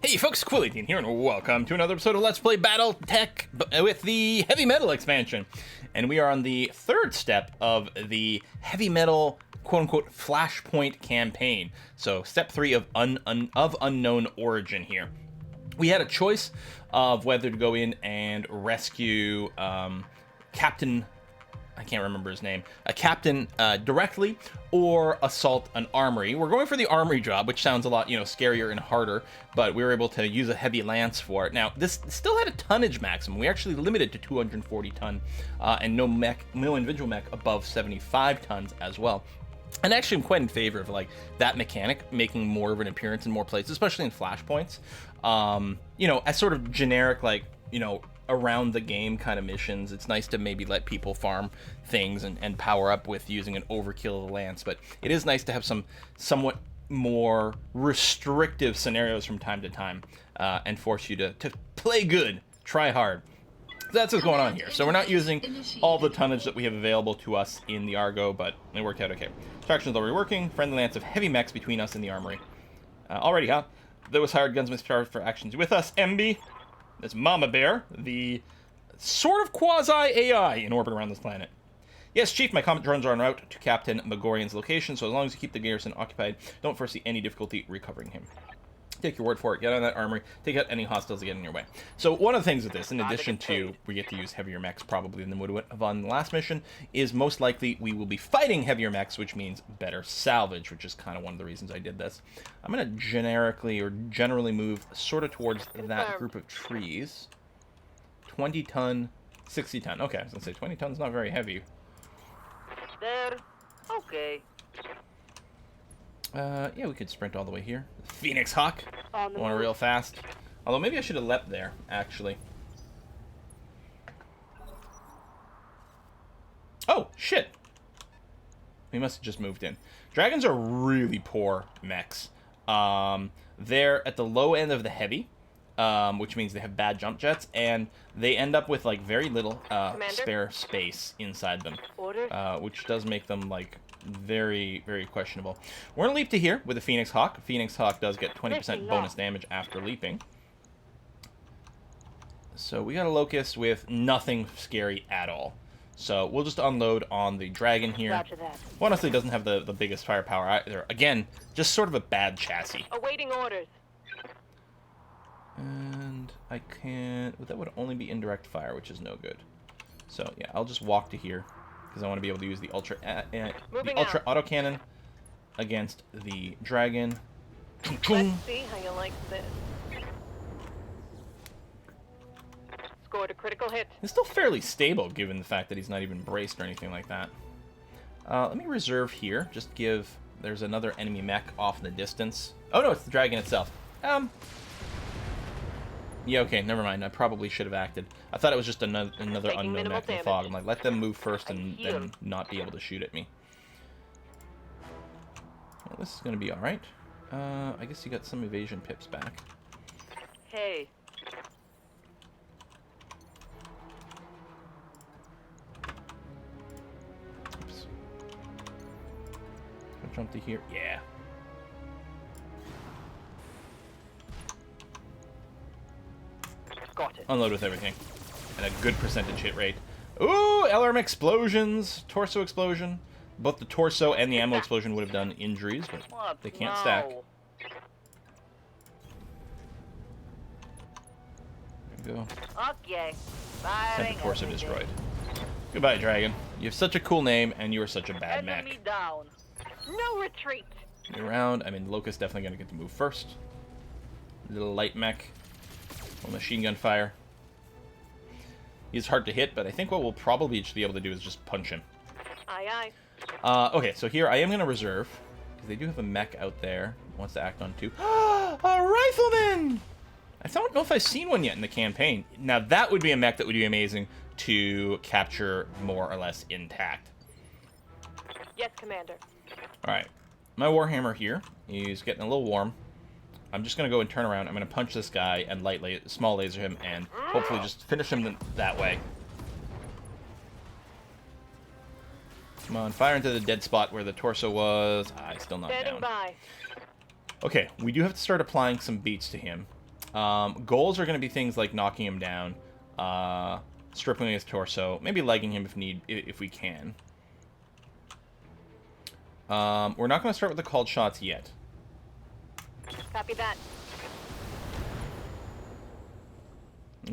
Hey folks, Quillian here, and welcome to another episode of Let's Play BattleTech with the Heavy Metal expansion. And we are on the third step of the Heavy Metal quote-unquote Flashpoint campaign. So step 3 of unknown origin here. We had a choice of whether to go in and rescue Captain... I can't remember his name, a captain directly, or assault an armory. We're going for the armory job, which sounds a lot, scarier and harder, but we were able to use a heavy lance for it. Now, this still had a tonnage maximum. We actually limited to 240 ton, and no individual mech above 75 tons as well. And actually, I'm quite in favor of that mechanic making more of an appearance in more places, especially in flashpoints. As sort of generic, around the game kind of missions. It's nice to maybe let people farm things and power up with using an overkill of the lance, but it is nice to have some somewhat more restrictive scenarios from time to time and force you to play good, try hard. That's what's going on here. So we're not using all the tonnage that we have available to us in the Argo, but it worked out okay. Traction is already working. Friendly lance of heavy mechs between us and the armory. Already, huh? Those hired gunsmiths charged for actions with us. MB. This Mama Bear, the sort of quasi-AI in orbit around this planet. Yes, Chief, my Comet drones are en route to Captain Megorian's location, so as long as you keep the garrison occupied, don't foresee any difficulty recovering him. Take your word for it. Get on that armory. Take out any hostiles that get in your way. So one of the things with this, in addition to we get to use heavier mechs probably than we would have on the last mission, is most likely we will be fighting heavier mechs, which means better salvage, which is kind of one of the reasons I did this. I'm going to generally move sort of towards that group of trees. 20 ton, 60 ton. Okay, I was going to say 20 ton's not very heavy. There. Okay. Yeah, we could sprint all the way here. Phoenix Hawk. Going real fast. Although maybe I should have leapt there, actually. Oh, shit. We must have just moved in. Dragons are really poor mechs. They're at the low end of the heavy, which means they have bad jump jets, and they end up with, very little spare space inside them, which does make them, very, very questionable. We're going to leap to here with the Phoenix Hawk. Phoenix Hawk does get 20% bonus damage after leaping. So we got a Locust with nothing scary at all. So we'll just unload on the Dragon here. Roger that. Honestly, doesn't have the biggest firepower either. Again, just sort of a bad chassis. Awaiting orders. And I can't... That would only be indirect fire, which is no good. So yeah, I'll just walk to here, because I want to be able to use the ultra autocannon against the Dragon. Let's see how you like this. Scored a critical hit. It's still fairly stable, given the fact that he's not even braced or anything like that. Let me reserve here. Just give... There's another enemy mech off in the distance. Oh no, it's the Dragon itself. Yeah, okay, never mind. I probably should have acted. I thought it was just another unknown mech in the fog. I'm like, let them move first and then not be able to shoot at me. Well, this is going to be alright. I guess you got some evasion pips back. Hey. Oops. I'll jump to here. Yeah. Got it. Unload with everything. And a good percentage hit rate. Ooh, LRM explosions. Torso explosion. Both the torso and the ammo explosion would have done injuries, but they can't stack. There we go. Okay. Second torso destroyed. Goodbye, Dragon. You have such a cool name, and you are such a bad mech. Enemy down. No retreat. New round. I mean, Locust definitely going to get to move first. Little light mech. Little machine gun fire. He's hard to hit, but I think what we'll probably just be able to do is just punch him. Aye, aye. Okay, so here I am going to reserve, because they do have a mech out there wants to act on too. A rifleman! I don't know if I've seen one yet in the campaign. Now, that would be a mech that would be amazing to capture more or less intact. Yes, Commander. Alright. My Warhammer here is getting a little warm. I'm just going to go and turn around. I'm going to punch this guy and small laser him and hopefully just finish him that way. Come on, fire into the dead spot where the torso was. Ah, he's still not down. By. Okay, we do have to start applying some beats to him. Goals are going to be things like knocking him down, stripping his torso, maybe legging him if we can. We're not going to start with the called shots yet. Copy that.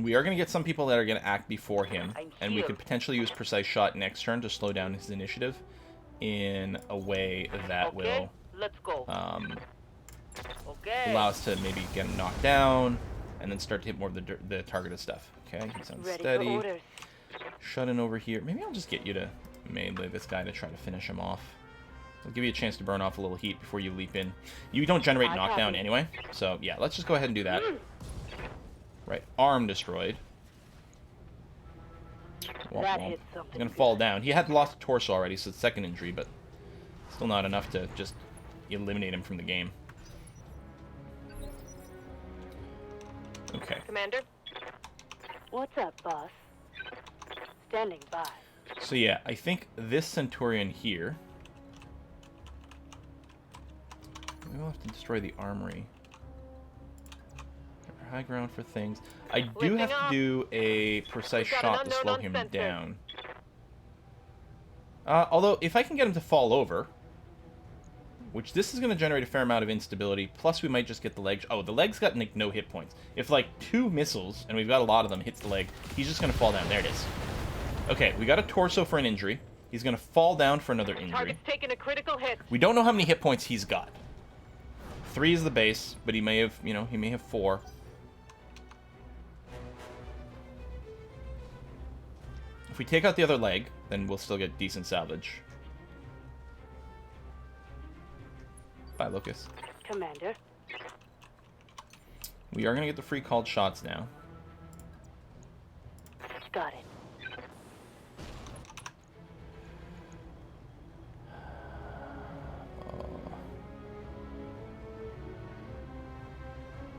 We are going to get some people that are going to act before him, and we could potentially use precise shot next turn to slow down his initiative in a way that will let's go. allow us to maybe get him knocked down, and then start to hit more of the targeted stuff. Okay, he's unsteady. Shut in over here. Maybe I'll just get you to melee this guy to try to finish him off. I'll give you a chance to burn off a little heat before you leap in. You don't generate knockdown anyway, so yeah, let's just go ahead and do that. Right, arm destroyed. That hit something. He's gonna fall down. He had lost a torso already, so it's second injury, but still not enough to just eliminate him from the game. Okay. Commander. What's up, boss? Standing by. So yeah, I think this Centurion here. Maybe we'll have to destroy the armory. High ground for things. I do have to do a precise shot to slow him down. Although, if I can get him to fall over, which this is going to generate a fair amount of instability, plus we might just get the leg. Oh, the leg's got like, no hit points. If like 2 missiles, and we've got a lot of them, hits the leg, he's just going to fall down. There it is. Okay, we got a torso for an injury. He's going to fall down for another injury. Target's taking a critical hit. We don't know how many hit points he's got. 3 is the base, but he may have, he may have 4. If we take out the other leg, then we'll still get decent salvage. Bye, Lucas. Commander. We are going to get the free called shots now. Got it.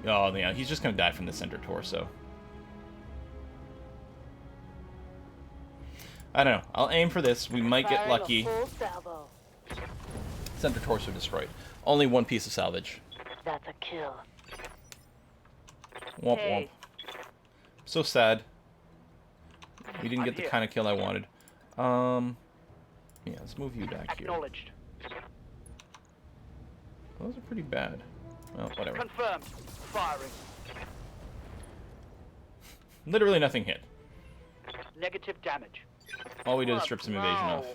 Oh, yeah, he's just going to die from the center torso. I don't know. I'll aim for this. We might get lucky. Center torso destroyed. Only 1 piece of salvage. That's a kill. Womp womp. So sad. We didn't get the kind of kill I wanted. Yeah, let's move you back here. Acknowledged. Those are pretty bad. Well, whatever. Confirmed. Firing. Literally nothing hit. Negative damage. All we did is strip some evasion off.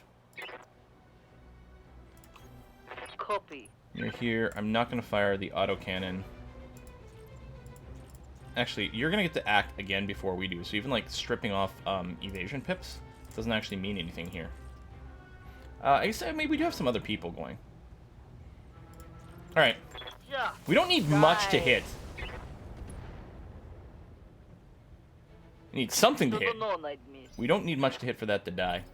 Copy. You're here. I'm not going to fire the autocannon. Actually, you're going to get to act again before we do. So even like stripping off evasion pips doesn't actually mean anything here. I guess maybe we do have some other people going. Alright. We don't need much to hit. We need something to hit. We don't need much to hit for that to die.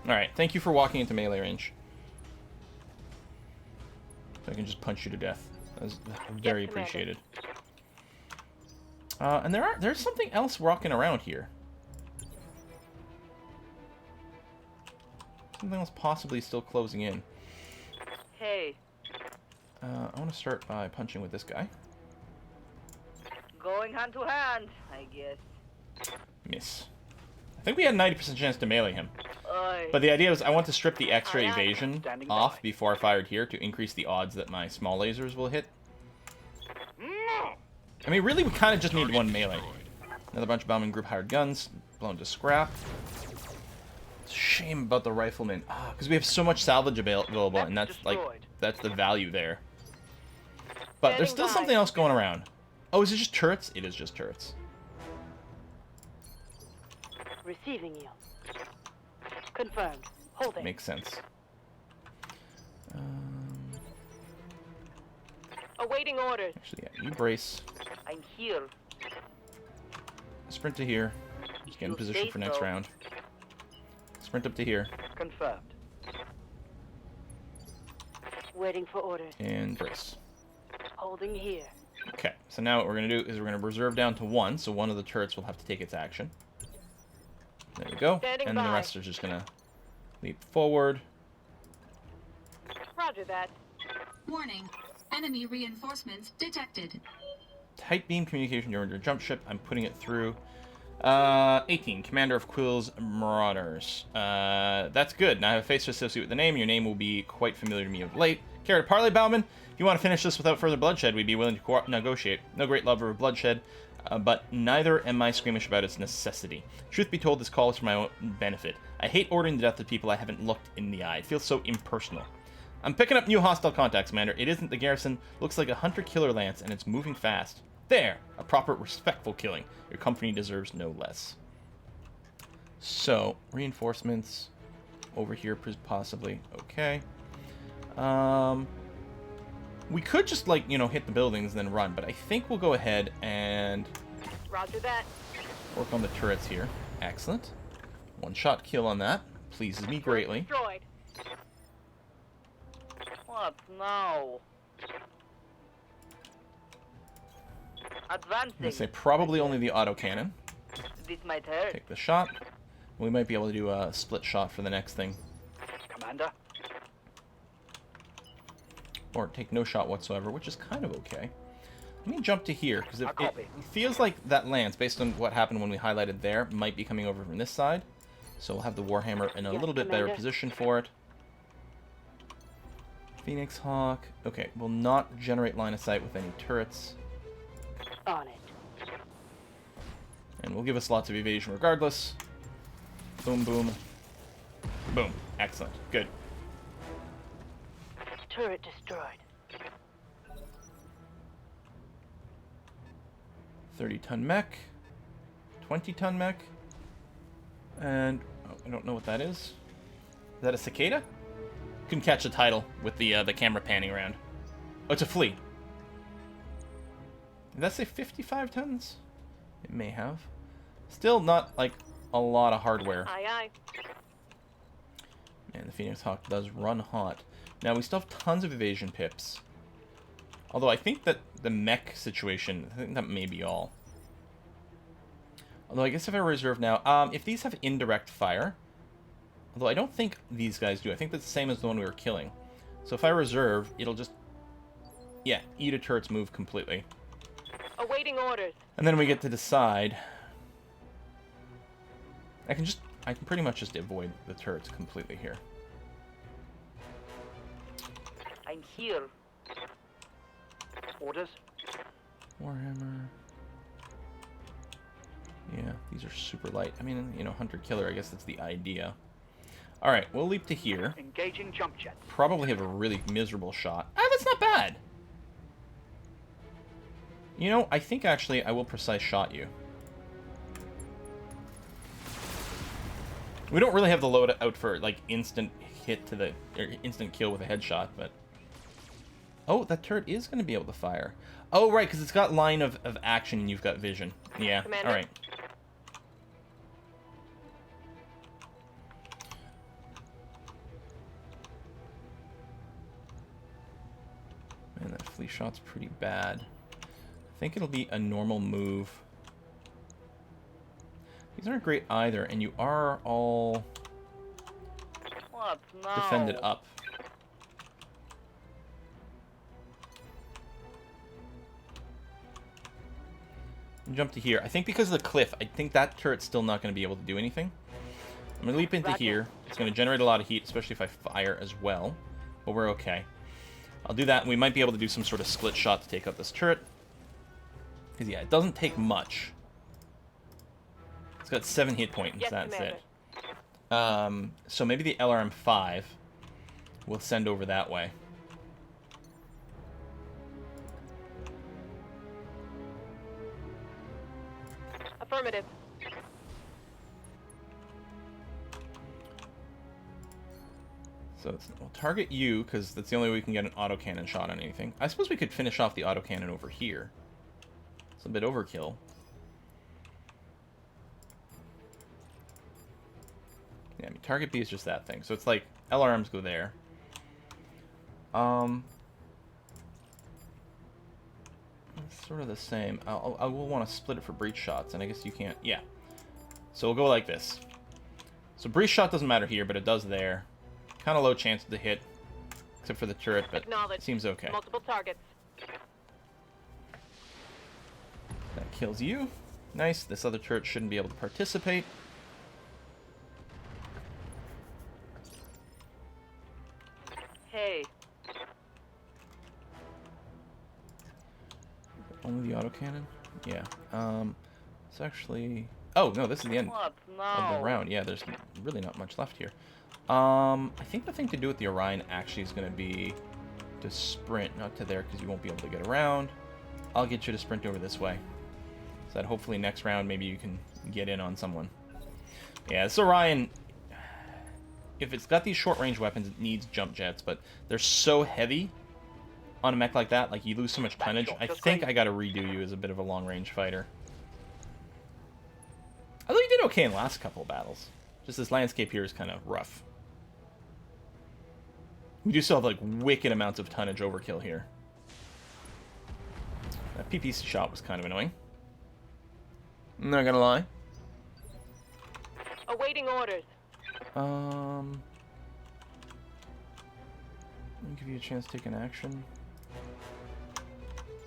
Alright, thank you for walking into melee range. So I can just punch you to death. That's very appreciated. And there's something else walking around here. Something else possibly still closing in. Hey. I want to start by punching with this guy. Going hand to hand, I guess. Miss. I think we had a 90% chance to melee him. But the idea was I want to strip the extra evasion off before I fired here to increase the odds that my small lasers will hit. I mean, really, we kind of just need 1 melee. Another bunch of bombing group hired guns, blown to scrap. It's a shame about the rifleman. Because we have so much salvage available, and that's the value there. But there's still something else going around. Oh, is it just turrets? It is just turrets. Receiving you. Confirmed. Holding. Makes sense. Awaiting orders. Actually, yeah, you brace. I'm here. Sprint to here. Just get in position for next round. Sprint up to here. Confirmed. Waiting for orders. And brace. Holding here. Okay, so now what we're going to do is we're going to reserve down to 1, so one of the turrets will have to take its action. There we go. And the rest are just going to leap forward. Roger that. Warning. Enemy reinforcements detected. Tight beam communication during your jump ship. I'm putting it through. 18. Commander of Quill's Marauders. That's good. Now I have a face to associate with the name. Your name will be quite familiar to me of late. Care to parley, Bowman? If you want to finish this without further bloodshed, we'd be willing to negotiate. No great lover of bloodshed, but neither am I squeamish about its necessity. Truth be told, this call is for my own benefit. I hate ordering the death of people I haven't looked in the eye. It feels so impersonal. I'm picking up new hostile contacts, Commander. It isn't the garrison. Looks like a hunter-killer lance, and it's moving fast. There! A proper, respectful killing. Your company deserves no less. So, reinforcements over here, possibly. Okay. We could just, like, you know, hit the buildings and then run, but I think we'll go ahead and Roger that. work on the turrets here. Excellent. One-shot kill on that. Pleases me greatly. Destroyed. What now? I'm Advancing. going to say probably only the autocannon. This might hurt. Take the shot. We might be able to do a split shot for the next thing. Commander. Or take no shot whatsoever, which is kind of okay. Let me jump to here, because it copy. feels like that lance, based on what happened when we highlighted there, might be coming over from this side. So we'll have the Warhammer in a Yes, little bit better Commander. position for it. Phoenix Hawk. Okay, will not generate line of sight with any turrets. On it. And will give us lots of evasion regardless. Boom, boom. Boom. Excellent. Good. Turret destroyed. 30-ton mech. 20-ton mech. And oh, I don't know what that is. Is that a cicada? Couldn't catch the title with the camera panning around. Oh, it's a flea. Did that say 55 tons? It may have. Still not, like, a lot of hardware. Aye, aye. Man, the Phoenix Hawk does run hot. Now, we still have tons of evasion pips. Although I think that the mech situation, I think that may be all. Although I guess if I reserve now, if these have indirect fire, although I don't think these guys do. I think that's the same as the one we were killing. So if I reserve, it'll just, yeah, eat a turret's move completely. Awaiting orders. And then we get to decide. I can pretty much just avoid the turrets completely here. I'm here. Orders. Warhammer. Yeah, these are super light. I mean, you know, hunter-killer, I guess that's the idea. Alright, we'll leap to here. Engaging jump jet. Probably have a really miserable shot. Ah, that's not bad! You know, I think actually I will precise shot you. We don't really have the load out for, like, instant hit to the... or instant kill with a headshot, but... Oh, that turret is going to be able to fire. Oh, right, because it's got line of action and you've got vision. Yeah, Commander. alright. Man, that flea shot's pretty bad. I think it'll be a normal move. These aren't great either, and you are all What now? defended up. Jump to here. I think because of the cliff, I think that turret's still not going to be able to do anything. I'm going to leap into Roger. here. It's going to generate a lot of heat, especially if I fire as well. But we're okay. I'll do that, and we might be able to do some sort of split shot to take out this turret. Because, yeah, it doesn't take much. It's got 7 hit points, Yes, that's Commander. it. So maybe the LRM-5 will send over that way. Affirmative. So we'll target you, because that's the only way we can get an autocannon shot on anything. I suppose we could finish off the autocannon over here. It's a bit overkill. Yeah, I mean, target B is just that thing. So it's like, LRMs go there. It's sort of the same. I will want to split it for breach shots, and I guess you can't. Yeah. So we'll go like this. So breach shot doesn't matter here, but it does there. Kind of low chance to hit. except for the turret, but Acknowledged. it seems okay. Multiple targets. That kills you. Nice. This other turret shouldn't be able to participate. Hey. Only the autocannon? Yeah. It's actually... Oh, no, this is the end What? of the No. round. Yeah, there's really not much left here. I think the thing to do with the Orion actually is going to be to sprint, not to there, because you won't be able to get around. I'll get you to sprint over this way. So that hopefully next round maybe you can get in on someone. Yeah, this Orion, if it's got these short-range weapons, it needs jump jets, but they're so heavy on a mech like that, like you lose so much tonnage. I think I got to redo you as a bit of a long-range fighter. Although you did okay in the last couple of battles. Just this landscape here is kind of rough. We do still have like wicked amounts of tonnage overkill here. That PPC shot was kind of annoying. I'm not gonna lie. Awaiting orders. Let me give you a chance to take an action.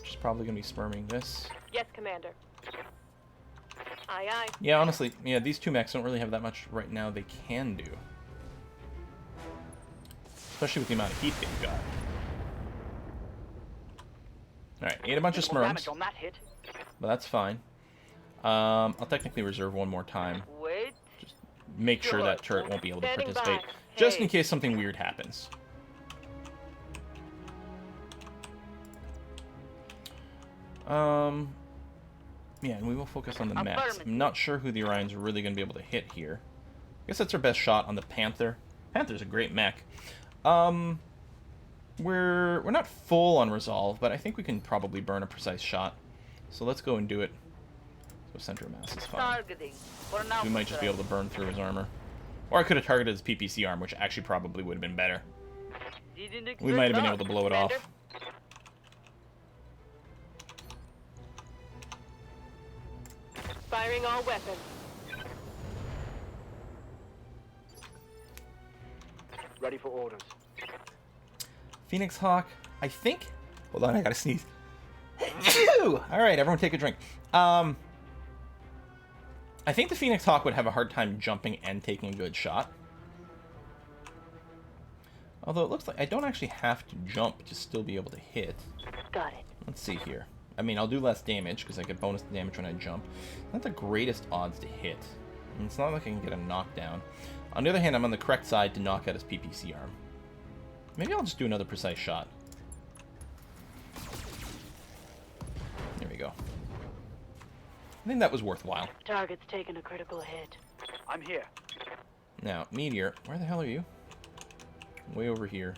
Which is probably gonna be sperming this. Yes, Commander. Aye, aye. Yeah, honestly, yeah, these two mechs don't really have that much right now they can do. Especially with the amount of heat they've got. Alright, ate a bunch of Smurms, On that hit. but that's fine. I'll technically reserve one more time. Wait. Just make sure that turret won't be able to Standing participate. by. Just in Hey. case something weird happens. Yeah, and we will focus on the mechs. Affirmative. I'm not sure who the Orion's really going to be able to hit here. I guess that's our best shot on the Panther. Panther's a great mech. We're not full on resolve, but I think we can probably burn a precise shot. So let's go and do it. So center mass is fine. Targeting. For now. We might just be able to burn through his armor. Or I could have targeted his PPC arm, which actually probably would have been better. We might have been able to blow it off. Firing all weapons. Ready for orders. Phoenix Hawk, I think... Hold on, I gotta sneeze. Alright, everyone take a drink. I think the Phoenix Hawk would have a hard time jumping and taking a good shot. Although it looks like I don't actually have to jump to still be able to hit. Got it. Let's see here. I mean, I'll do less damage because I get bonus damage when I jump. Not the greatest odds to hit. And it's not like I can get a knockdown. On the other hand, I'm on the correct side to knock out his PPC arm. Maybe I'll just do another precise shot. There we go. I think that was worthwhile. Target's taking a critical hit. I'm here. Now, Meteor, where the hell are you? Way over here.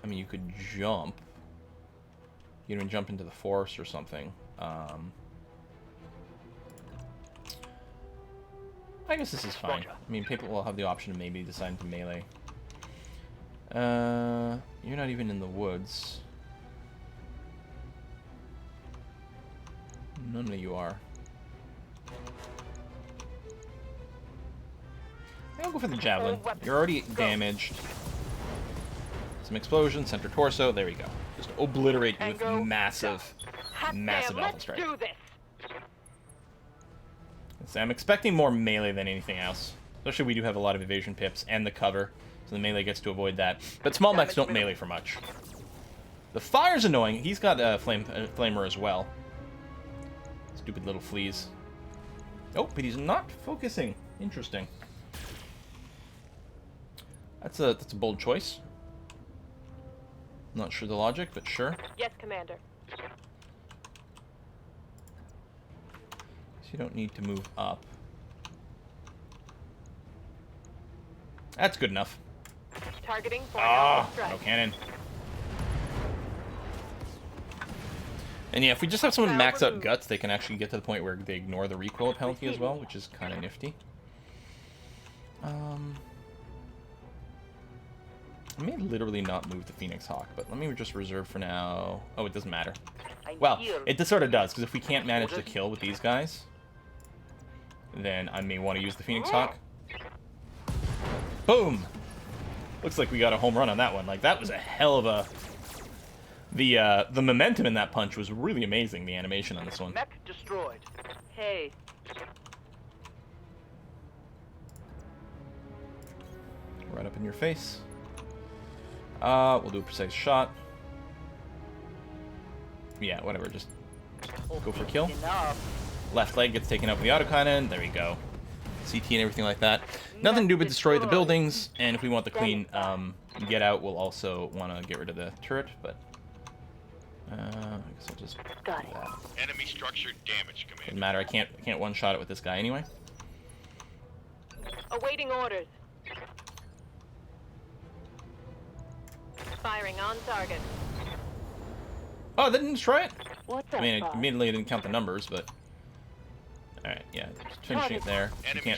I mean, you could jump. You know, jump into the forest or something. I guess this is fine. Roger. I mean, people will have the option of maybe deciding to melee. You're not even in the woods. None of you are. I'll go for the javelin. You're already damaged. Some explosion, center torso. There we go. Just obliterate you with Tango, massive, massive Damn, alpha let's strike. do this. So I'm expecting more melee than anything else. Especially we do have a lot of evasion pips and the cover, so the melee gets to avoid that. But small mechs don't melee for much. The fire's annoying. He's got a flamer as well. Stupid little fleas. Oh, but he's not focusing. Interesting. That's a bold choice. Not sure the logic, but sure. Yes, Commander. So you don't need to move up. That's good enough. Targeting for Ah, strike. no cannon. And yeah, if we just have someone max out guts, they can actually get to the point where they ignore the recoil penalty as well, which is kind of nifty. I may literally not move the Phoenix Hawk, but let me just reserve for now. Oh, it doesn't matter. I'm Well, here. it sort of does, because if we can't manage the kill with these guys, then I may want to use the Phoenix Hawk. Boom! Looks like we got a home run on that one. Like, that was a hell of a... The momentum in that punch was really amazing, the animation on this one. Mech destroyed. Hey, Right up in your face. We'll do a precise shot. Yeah, whatever, just go for kill. Enough. Left leg gets taken out with the autocannon. There we go. CT and everything like that. Nothing to do but destroy the buildings, and if we want the clean get out, we'll also want to get rid of the turret, but... I guess I'll just... got it. Enemy structure damage, Doesn't Commander. matter, I can't one-shot it with this guy anyway. Awaiting orders. Firing on target. Oh, that didn't destroy it? What's I up, mean, it boss? immediately didn't count the numbers, but... Alright, yeah, just finishing it there.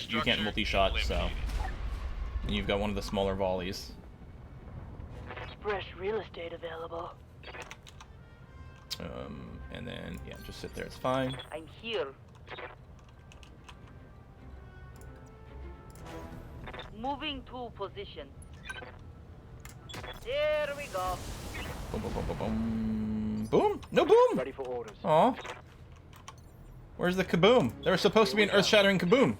You can't multi-shot, so... And you've got one of the smaller volleys. Fresh real estate available. And then, yeah, just sit there, it's fine. I'm here. Moving to position. There we go. Boom, boom, boom, boom, boom. Boom? No boom! Ready for orders. Aw. Where's the kaboom? There was supposed to be an earth-shattering kaboom.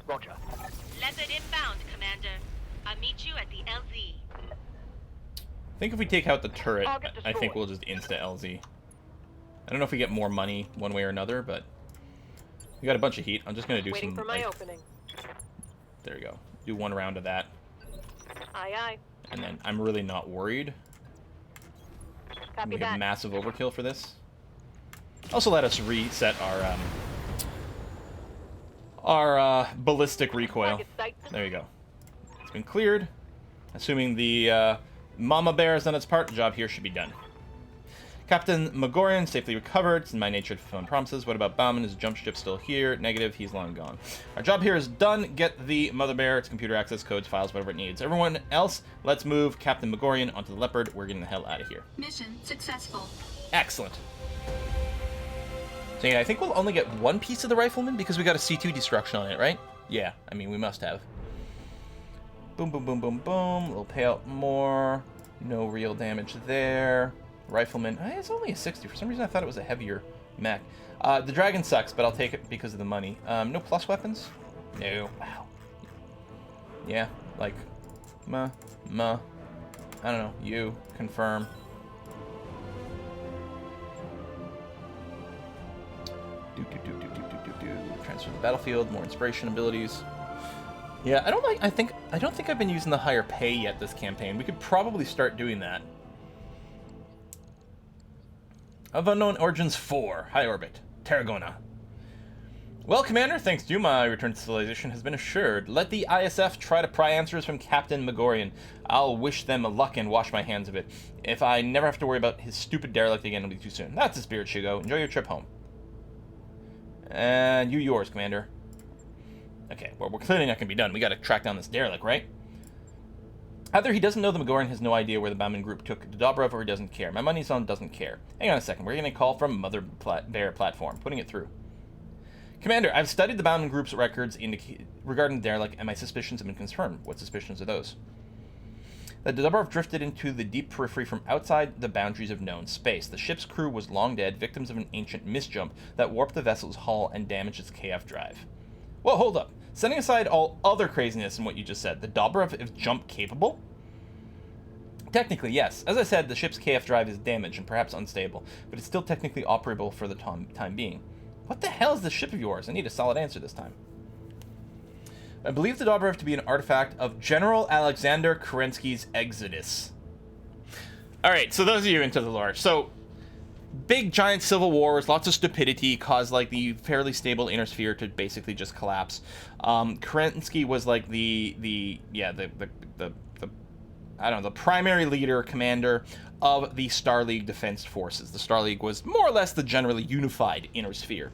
Roger. Leopard inbound, Commander. I'll meet you at the LZ. I think if we take out the turret, Target I think destroyed. we'll just insta-LZ. I don't know if we get more money one way or another, but... We got a bunch of heat. I'm just gonna do Waiting some, for my like... opening. There we go. Do one round of that. Aye, aye. And then I'm really not worried. Copy We have that. massive overkill for this. Also let us reset our ballistic recoil. Target sight. There you go. It's been cleared. Assuming the mama bear has done its part, the job here should be done. Captain Megorian safely recovered. It's in my nature to fulfill promises. What about Bauman? Is the jump ship still here? Negative. He's long gone. Our job here is done. Get the mother bear, its computer access codes, files, whatever it needs. Everyone else, let's move Captain Megorian onto the Leopard. We're getting the hell out of here. Mission successful. Excellent. So yeah, I think we'll only get one piece of the rifleman because we got a C2 destruction on it, right? Yeah, I mean, we must have. Boom, boom, boom, boom, boom. We'll pay out more. No real damage there. Rifleman, it's only a 60. For some reason, I thought it was a heavier mech. The dragon sucks, but I'll take it because of the money. No plus weapons? No. Wow. Yeah, like, I don't know. You, confirm. Transfer to the battlefield, more inspiration abilities. Yeah, I don't think I've been using the higher pay yet this campaign. We could probably start doing that. Of Unknown Origins 4, High Orbit, Tarragona. Well, Commander, thanks to you, my return to civilization has been assured. Let the ISF try to pry answers from Captain Megorian. I'll wish them luck and wash my hands of it. If I never have to worry about his stupid derelict again, it'll be too soon. That's the spirit, Shugo. Enjoy your trip home. And yours, Commander. Okay, well, we're clearly not going to be done. We got to track down this derelict, right? Either he doesn't know the Megorian has no idea where the Bauman group took the Dobrov, or he doesn't care. My money's on doesn't care. Hang on a second. We're getting a call from Mother Bear platform. Putting it through. Commander, I've studied the Bauman group's records regarding the derelict, and my suspicions have been confirmed. What suspicions are those? That the Dobrov drifted into the deep periphery from outside the boundaries of known space. The ship's crew was long dead, victims of an ancient misjump that warped the vessel's hull and damaged its KF drive. Well, hold up. Setting aside all other craziness in what you just said, the Dobrov is jump capable? Technically, yes. As I said, the ship's KF drive is damaged and perhaps unstable, but it's still technically operable for the time being. What the hell is this ship of yours? I need a solid answer this time. I believe the Dobrov to be an artifact of General Alexander Kerensky's Exodus. Alright, so those of you into the lore. So, big giant civil wars, lots of stupidity caused like the fairly stable inner sphere to basically just collapse. Kerensky was like the I don't know, the primary leader, commander of the Star League Defense Forces. The Star League was more or less the generally unified inner sphere.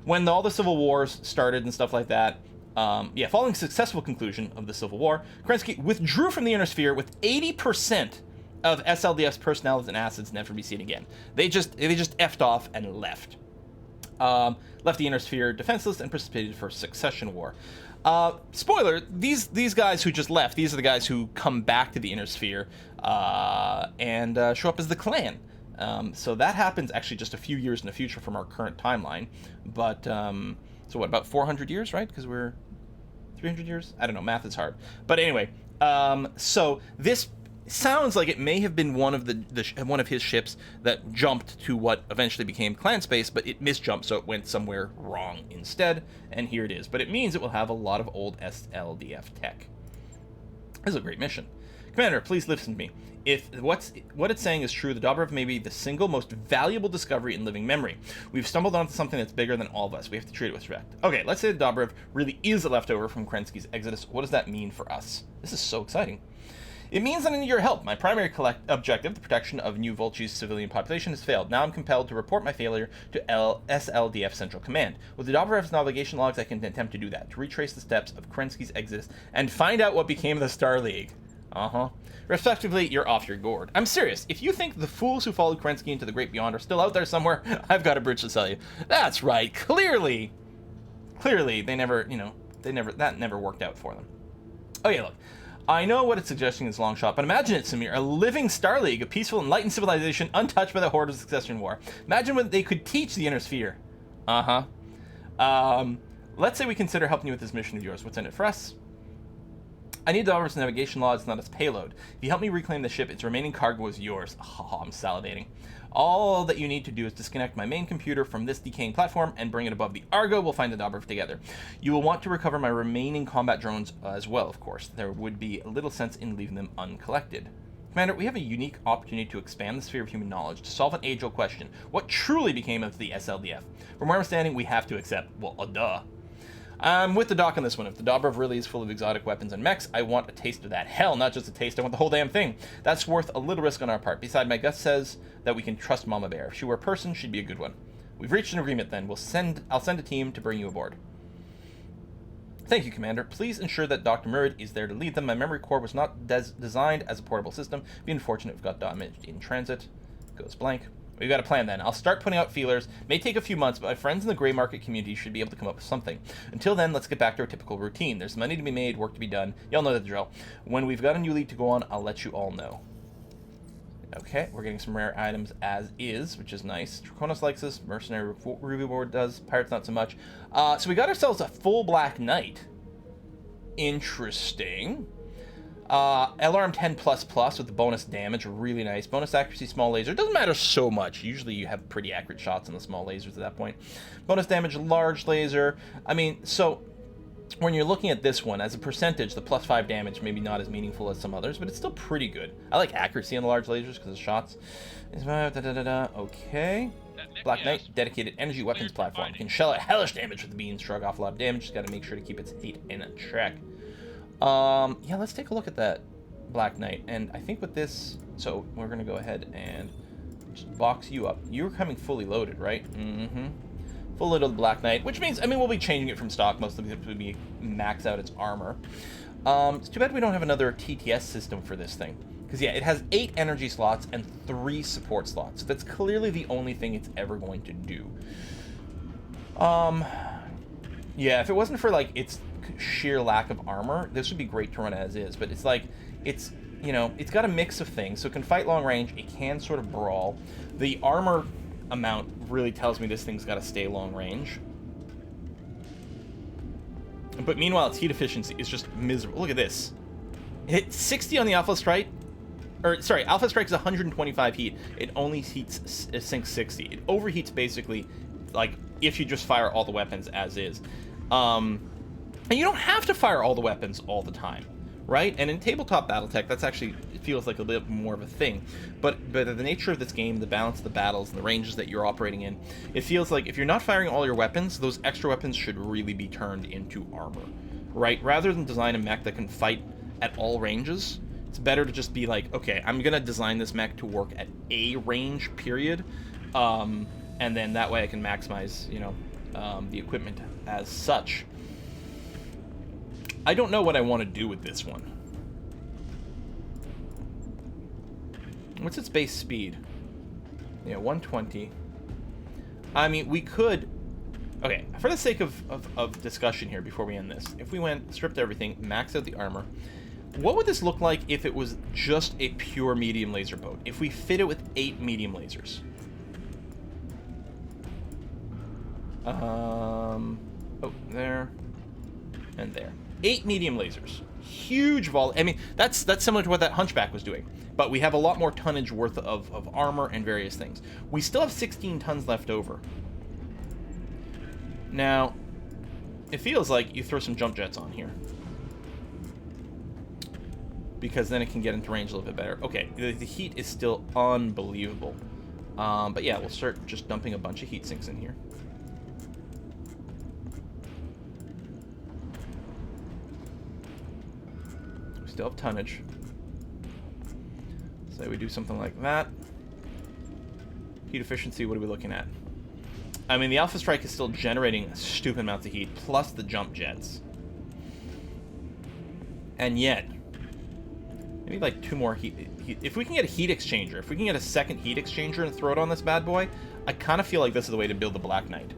When all the civil wars started and stuff like that, following successful conclusion of the Civil War, Kerensky withdrew from the inner sphere with 80% of SLDF's personnel and assets never to be seen again. They just effed off and left. Left the inner sphere defenseless and precipitated for succession war. Spoiler, these guys who just left, these are the guys who come back to the Inner Sphere and show up as the clan. So that happens actually just a few years in the future from our current timeline. But, so what, about 400 years, right? Because we're 300 years? I don't know, math is hard. But anyway, so this sounds like it may have been one of one of his ships that jumped to what eventually became clan space, but it misjumped, so it went somewhere wrong instead, and here it is. But it means it will have a lot of old SLDF tech. This is a great mission. Commander, please listen to me. If what it's saying is true, the Dobrev may be the single most valuable discovery in living memory. We've stumbled onto something that's bigger than all of us. We have to treat it with respect. Okay, let's say the Dobrev really is a leftover from Kerensky's Exodus. What does that mean for us? This is so exciting. It means that I need your help. My primary objective, the protection of New Volchi's civilian population, has failed. Now I'm compelled to report my failure to SLDF Central Command. With the Dobrev's navigation logs, I can attempt to do that, to retrace the steps of Kerensky's Exodus and find out what became of the Star League. Respectively, you're off your gourd. I'm serious. If you think the fools who followed Kerensky into the great beyond are still out there somewhere, I've got a bridge to sell you. That's right. Clearly, they never, that never worked out for them. Oh yeah, look. I know what it's suggesting is a long shot, but imagine it, Samir. A living Star League, a peaceful, enlightened civilization untouched by the horde of succession war. Imagine what they could teach the Inner Sphere. Let's say we consider helping you with this mission of yours. What's in it for us? I need the Dobrev's navigation logs, not its payload. If you help me reclaim the ship, its remaining cargo is yours. Oh, I'm salivating. All that you need to do is disconnect my main computer from this decaying platform and bring it above the Argo. We'll find the Dobrev together. You will want to recover my remaining combat drones as well, of course. There would be little sense in leaving them uncollected. Commander, we have a unique opportunity to expand the sphere of human knowledge to solve an age-old question. What truly became of the SLDF? From where I'm standing, we have to accept, well, duh. I'm with the doc on this one. If the Dobrev really is full of exotic weapons and mechs, I want a taste of that. Hell, not just a taste, I want the whole damn thing. That's worth a little risk on our part. Besides, my gut says that we can trust Mama Bear. If she were a person, she'd be a good one. We've reached an agreement then. I'll send a team to bring you aboard. Thank you, Commander. Please ensure that Dr. Murid is there to lead them. My memory core was not designed as a portable system. Be unfortunate if it got damaged in transit. Goes blank. We've got a plan then. I'll start putting out feelers. May take a few months, but my friends in the gray market community should be able to come up with something. Until then, let's get back to our typical routine. There's money to be made, work to be done. Y'all know the drill. When we've got a new league to go on, I'll let you all know. Okay, we're getting some rare items as is, which is nice. Draconis likes us. Mercenary Ruby Board does. Pirates not so much. So we got ourselves a full Black Knight. Interesting. LRM 10++ with the bonus damage, really nice. Bonus accuracy, small laser. Doesn't matter so much. Usually you have pretty accurate shots on the small lasers at that point. Bonus damage, large laser. I mean, so when you're looking at this one, as a percentage, the +5 damage maybe not as meaningful as some others, but it's still pretty good. I like accuracy on the large lasers because of shots. Okay. Black Knight, dedicated energy weapons platform. Can shell out hellish damage with the beams, shrug off a lot of damage. Just got to make sure to keep its heat in check. Yeah, let's take a look at that Black Knight. And I think with this, so we're going to go ahead and just box you up. You're coming fully loaded, right? Full loaded Black Knight, which means, I mean, we'll be changing it from stock. Most of it will be max out its armor. It's too bad we don't have another TTS system for this thing. Because, yeah, it has 8 energy slots and 3 support slots. So that's clearly the only thing it's ever going to do. Yeah, if it wasn't for, like, its sheer lack of armor, this would be great to run as is. But it's like, it's, you know, it's got a mix of things. So it can fight long range. It can sort of brawl. The armor amount really tells me this thing's got to stay long range. But meanwhile, its heat efficiency is just miserable. Look at this. It 60 on the Alpha Strike. Or, sorry, Alpha Strike is 125 heat. It only sinks 60. It overheats basically, like, if you just fire all the weapons as is. And you don't have to fire all the weapons all the time, right? And in tabletop BattleTech, that's actually, it feels like a bit more of a thing. But the nature of this game, the balance of the battles, and the ranges that you're operating in, it feels like if you're not firing all your weapons, those extra weapons should really be turned into armor, right? Rather than design a mech that can fight at all ranges, it's better to just be like, okay, I'm going to design this mech to work at a range, period. And then that way I can maximize, you know, the equipment as such. I don't know what I want to do with this one. What's its base speed? Yeah, 120. I mean, we could... Okay, for the sake of discussion here before we end this, if we went, stripped everything, maxed out the armor, what would this look like if it was just a pure medium laser boat? If we fit it with 8 medium lasers? Oh, there, and there. 8 medium lasers. Huge vol. I mean, that's similar to what that Hunchback was doing. But we have a lot more tonnage worth of armor and various things. We still have 16 tons left over. Now, it feels like you throw some jump jets on here. Because then it can get into range a little bit better. Okay, the heat is still unbelievable. But yeah, we'll start just dumping a bunch of heat sinks in here. We still have tonnage. So we do something like that. Heat efficiency, what are we looking at? I mean, the Alpha Strike is still generating stupid amounts of heat, plus the jump jets. And yet, maybe like 2 more heat. If we can get a heat exchanger, if we can get a second heat exchanger and throw it on this bad boy, I kind of feel like this is the way to build the Black Knight.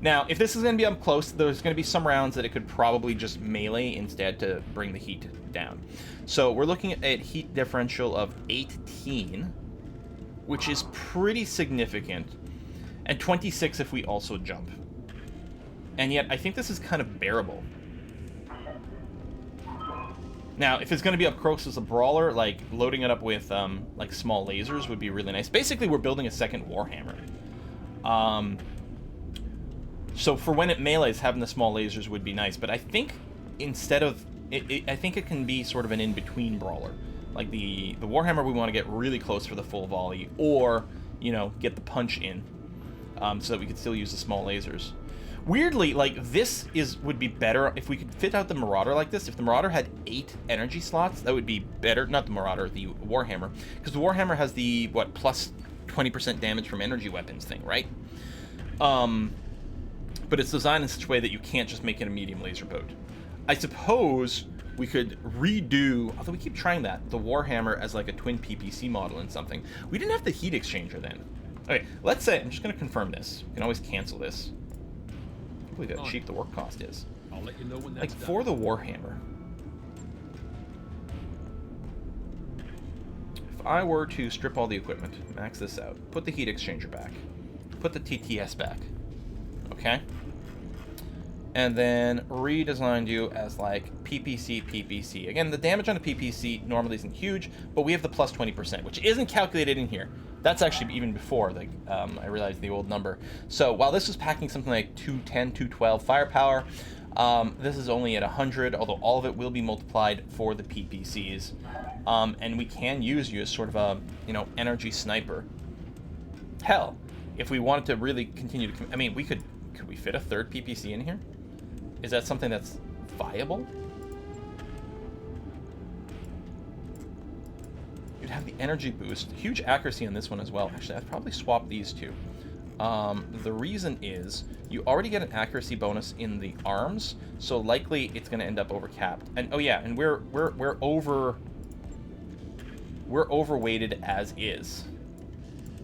Now, if this is going to be up close, there's going to be some rounds that it could probably just melee instead to bring the heat down. So we're looking at a heat differential of 18, which is pretty significant, and 26 if we also jump. And yet, I think this is kind of bearable. Now, if it's going to be up close as a brawler, like loading it up with like small lasers would be really nice. Basically, we're building a second Warhammer. So for when it melees, having the small lasers would be nice. But I think instead of I think it can be sort of an in-between brawler. Like the Warhammer, we want to get really close for the full volley, or you know, get the punch in, so that we could still use the small lasers. Weirdly, like, this would be better if we could fit out the Marauder like this. If the Marauder had 8 energy slots, that would be better. Not the Marauder, the Warhammer. Because the Warhammer has the, what, plus 20% damage from energy weapons thing, right? But it's designed in such a way that you can't just make it a medium laser boat. I suppose we could redo, although we keep trying that, the Warhammer as like a twin PPC model and something. We didn't have the heat exchanger then. Okay, let's say, I'm just going to confirm this. We can always cancel this. Look how cheap the work cost is. I'll let you know when that's like, done. for the Warhammer, if I were to strip all the equipment, max this out, put the heat exchanger back, put the TTS back, okay? And then redesigned you as, like, PPC. Again, the damage on a PPC normally isn't huge, but we have the plus 20%, which isn't calculated in here. That's actually even before, like, I realized the old number. So while this was packing something like 210, 212 firepower, this is only at 100, although all of it will be multiplied for the PPCs. And we can use you as sort of a, you know, energy sniper. Hell, if we wanted to really continue to, I mean, could we fit a 3rd PPC in here? Is that something that's viable? You'd have the energy boost. Huge accuracy on this one as well. Actually, I'd probably swap these two. The reason is you already get an accuracy bonus in the arms, so likely it's going to end up overcapped. And oh yeah, and we're overweighted as is.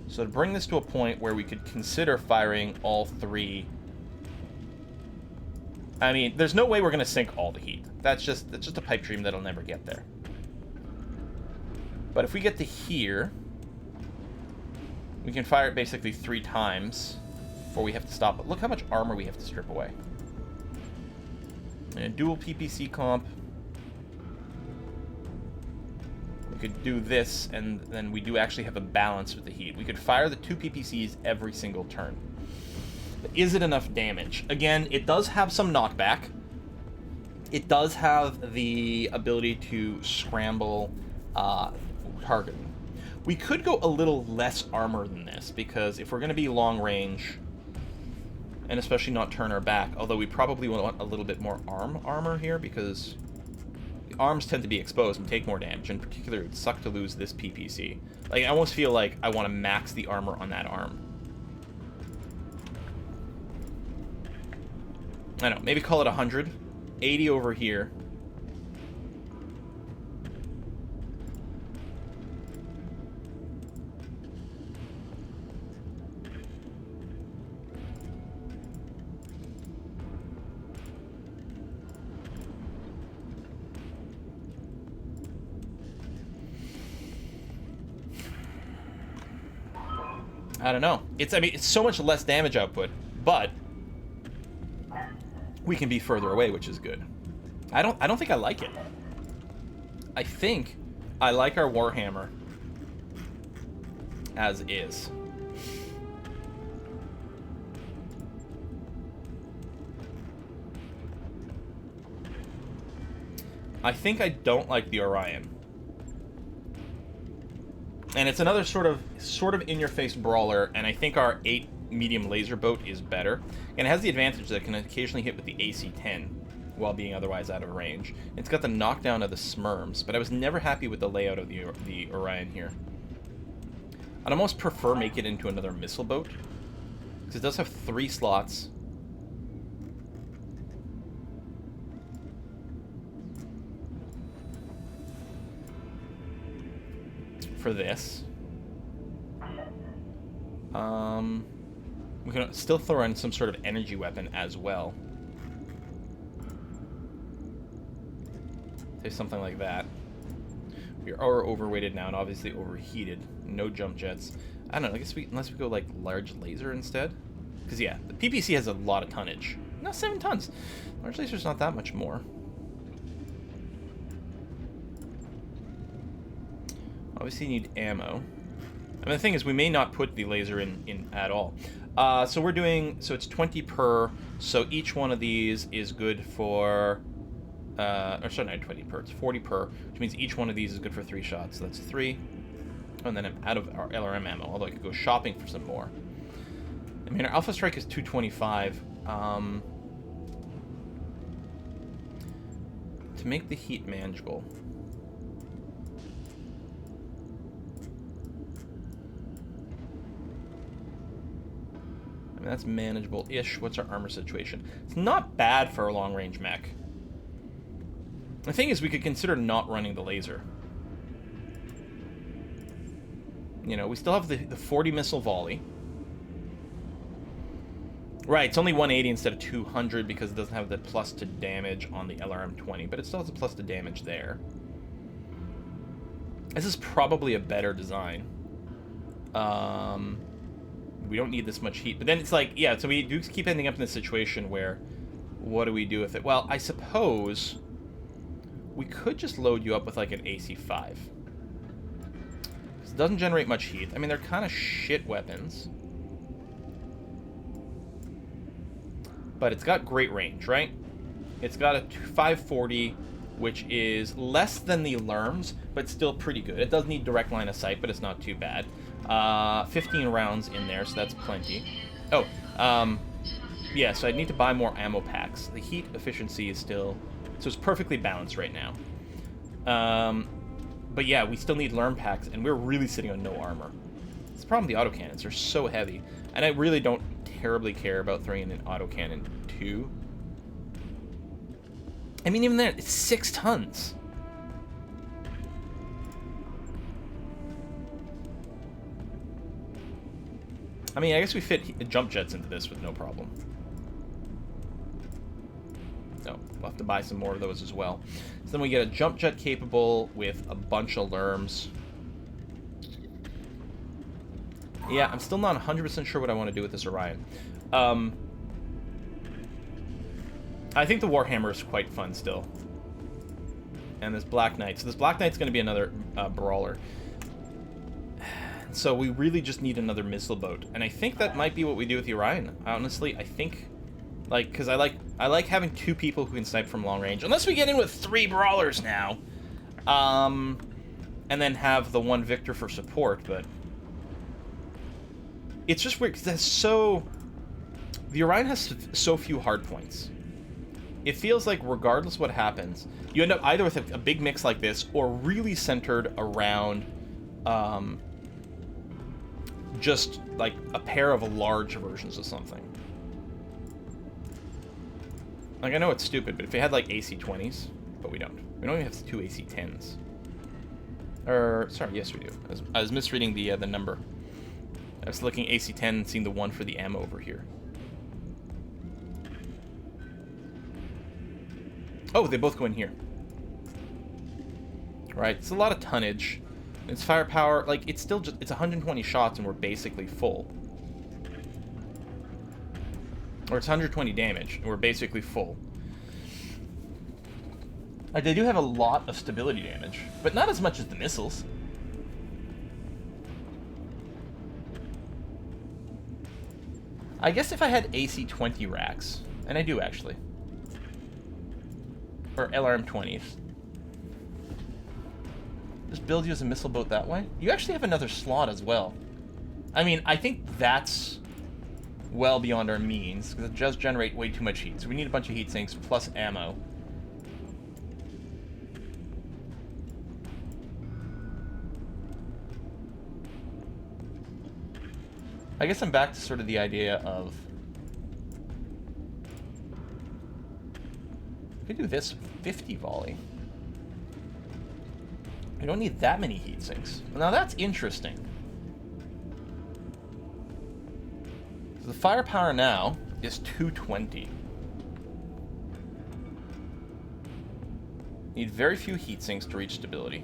So to bring this to a point where we could consider firing all 3. I mean, there's no way we're going to sink all the heat. That's just a pipe dream that'll never get there. But if we get to here, we can fire it basically 3 times before we have to stop. But look how much armor we have to strip away. And a dual PPC comp. We could do this, and then we do actually have a balance with the heat. We could fire the 2 PPCs every single turn. But is it enough damage? Again, it does have some knockback. It does have the ability to scramble targeting. We could go a little less armor than this, because if we're going to be long range, and especially not turn our back, although we probably want a little bit more armor here, because the arms tend to be exposed and take more damage. In particular, it would suck to lose this PPC. Like, I almost feel like I want to max the armor on that arm. I don't know, maybe call it 100. 80 over here. I don't know. I mean, it's so much less damage output, but we can be further away, which is good. I don't think I like it. I think I like our Warhammer as is. I think I don't like the Orion. And it's another sort of in-your-face brawler, and I think our 8 medium laser boat is better. And it has the advantage that it can occasionally hit with the AC-10 while being otherwise out of range. It's got the knockdown of the Smurms, but I was never happy with the layout of the Orion here. I'd almost prefer make it into another missile boat, because it does have 3 slots. For this. We can still throw in some sort of energy weapon as well. Say something like that. We are overweighted now and obviously overheated. No jump jets. I don't know, I guess unless we go like large laser instead. Because yeah, the PPC has a lot of tonnage. No, 7 tons. Large laser's not that much more. Obviously you need ammo. I mean, the thing is, we may not put the laser in at all. So we're doing, so it's 20 per, so each one of these is good for, or sorry, not 20 per, it's 40 per, which means each one of these is good for 3 shots. So that's 3. Oh, and then I'm out of our LRM ammo, although I could go shopping for some more. I mean, our Alpha Strike is 225. To make the heat manageable. I mean, that's manageable-ish. What's our armor situation? It's not bad for a long-range mech. The thing is, we could consider not running the laser. You know, we still have the 40 missile volley. Right, it's only 180 instead of 200 because it doesn't have the plus to damage on the LRM-20, but it still has a plus to damage there. This is probably a better design. We don't need this much heat. But then it's like, yeah, so we do keep ending up in this situation where, what do we do with it? Well, I suppose we could just load you up with like an AC-5. It doesn't generate much heat. I mean, they're kind of shit weapons. But it's got great range, right? It's got a 540, which is less than the Lerms, but still pretty good. It does need direct line of sight, but it's not too bad. 15 rounds in there, so that's plenty. Oh, yeah, so I need to buy more ammo packs. The heat efficiency is still... So it's perfectly balanced right now. But yeah, we still need Lerm packs, and we're really sitting on no armor. It's the problem with the autocannons. They're so heavy. And I really don't terribly care about throwing in an autocannon, too. I mean, even then, it's 6 tons. I mean, I guess we fit jump jets into this with no problem. So, we'll have to buy some more of those as well. So then we get a jump jet capable with a bunch of Lerms. Yeah, I'm still not 100% sure what I want to do with this Orion. I think the Warhammer is quite fun still. And this Black Knight. So this Black Knight's going to be another brawler. So we really just need another missile boat. And I think that might be what we do with the Orion. Honestly, I think... Like, because I like having 2 people who can snipe from long range. Unless we get in with 3 brawlers now. And then have the 1 Victor for support, but... It's just weird, because that's so... The Orion has so few hard points. It feels like regardless what happens, you end up either with a big mix like this, or really centered around... just, like, a pair of large versions of something. Like, I know it's stupid, but if we had, like, AC-20s... But we don't. We don't even have 2 AC-10s. Or, sorry, yes we do. I was misreading the number. I was looking AC-10 and seeing the 1 for the ammo over here. Oh, they both go in here. Right, it's a lot of tonnage. Its firepower, like, it's still just, it's 120 shots and we're basically full. Or it's 120 damage and we're basically full. Like, they do have a lot of stability damage, but not as much as the missiles. I guess if I had AC-20 racks, and I do actually, or LRM-20s, just build you as a missile boat that way. You actually have another slot as well. I mean, I think that's well beyond our means, because it does generate way too much heat. So we need a bunch of heat sinks plus ammo. I guess I'm back to sort of the idea of... I could do this 50 volley. I don't need that many heat sinks. Now that's interesting. So the firepower now is 220. Need very few heat sinks to reach stability.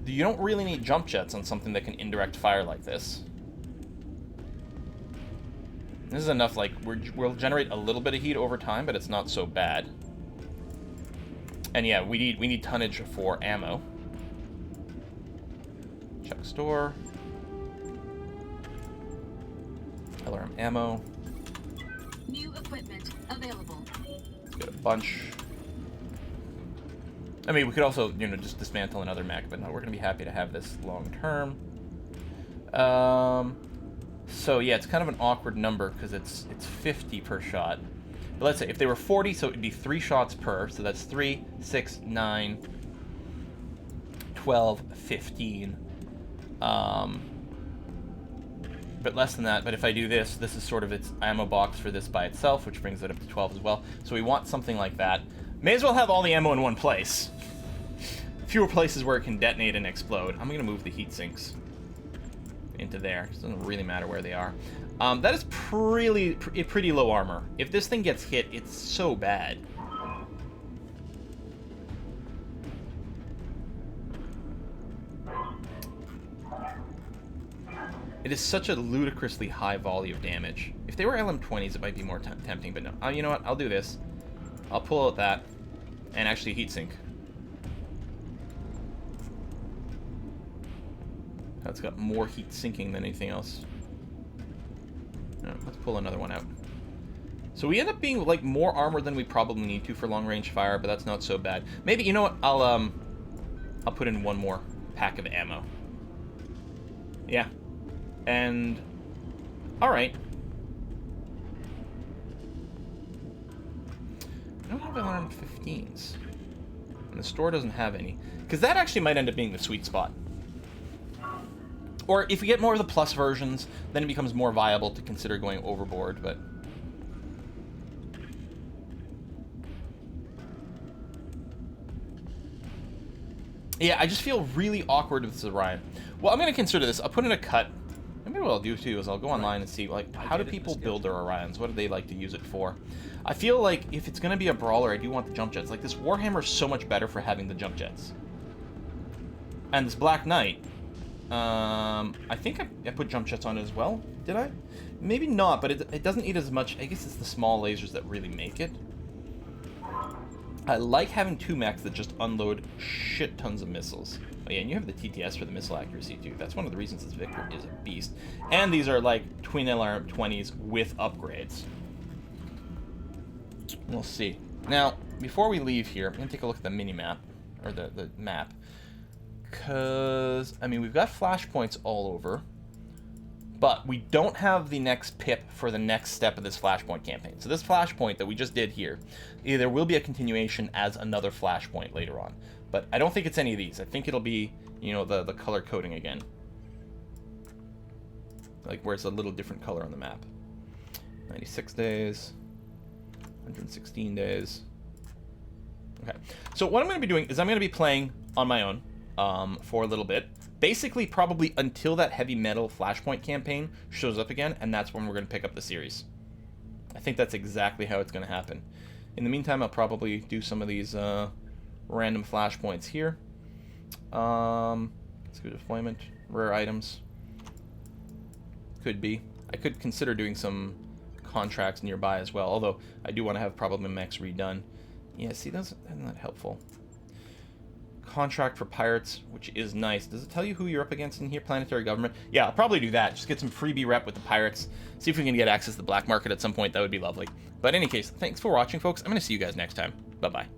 You don't really need jump jets on something that can indirect fire like this. This is enough, like, we'll generate a little bit of heat over time, but it's not so bad. And yeah, we need tonnage for ammo. Check store. LRM ammo. New equipment available. Get a bunch. I mean, we could also, you know, just dismantle another mech, but no, we're going to be happy to have this long term. So yeah, it's kind of an awkward number because it's 50 per shot. But let's say if they were 40, so it'd be 3 shots per. So that's 3, 6, 9, 12, 15. But less than that. But if I do this, this is sort of its ammo box for this by itself, which brings it up to 12 as well. So we want something like that. May as well have all the ammo in one place. Fewer places where it can detonate and explode. I'm going to move the heat sinks into there. It doesn't really matter where they are. That is pretty low armor. If this thing gets hit, it's so bad. It is such a ludicrously high volley of damage. If they were LM20s, it might be more tempting, but no. You know what? I'll do this. I'll pull out that and actually heatsink. That's got more heat sinking than anything else. Let's pull another one out. So we end up being like more armor than we probably need to for long range fire, but that's not so bad. Maybe, you know what? I'll put in one more pack of ammo. Yeah. And all right. I don't have LRM-15s. And the store doesn't have any. Because that actually might end up being the sweet spot. Or if we get more of the plus versions, then it becomes more viable to consider going overboard, but... yeah, I just feel really awkward with this Orion. Well, I'm going to consider this. I'll put in a cut. Maybe what I'll do, too, is I'll go online and see, like, how do people build their Orions? What do they like to use it for? I feel like if it's going to be a brawler, I do want the jump jets. Like, this Warhammer is so much better for having the jump jets. And this Black Knight, I think I put jump jets on it as well. Did I? Maybe not, but it doesn't need as much. I guess it's the small lasers that really make it. I like having 2 mechs that just unload shit tons of missiles. Oh yeah, and you have the TTS for the missile accuracy too. That's one of the reasons this Victor is a beast. And these are like twin LRM-20s with upgrades. We'll see. Now, before we leave here, I'm going to take a look at the mini-map, or the map. Because, I mean, we've got flashpoints all over, but we don't have the next pip for the next step of this flashpoint campaign. So this flashpoint that we just did here, there will be a continuation as another flashpoint later on. But I don't think it's any of these. I think it'll be, you know, the color coding again. Like where it's a little different color on the map. 96 days. 116 days. Okay. So what I'm going to be doing is I'm going to be playing on my own for a little bit. Basically, probably until that heavy metal flashpoint campaign shows up again, and that's when we're going to pick up the series. I think that's exactly how it's going to happen. In the meantime, I'll probably do some of these random flashpoints here. Let's go deployment, rare items. Could be. I could consider doing some contracts nearby as well, although I do want to have Problem MX redone. Yeah, see, that's not helpful. Contract for pirates, which is nice. Does it tell you who you're up against in here? Planetary government? Yeah, I'll probably do that. Just get some freebie rep with the pirates. See if we can get access to the black market at some point. That would be lovely. But in any case, thanks for watching, folks. I'm going to see you guys next time. Bye-bye.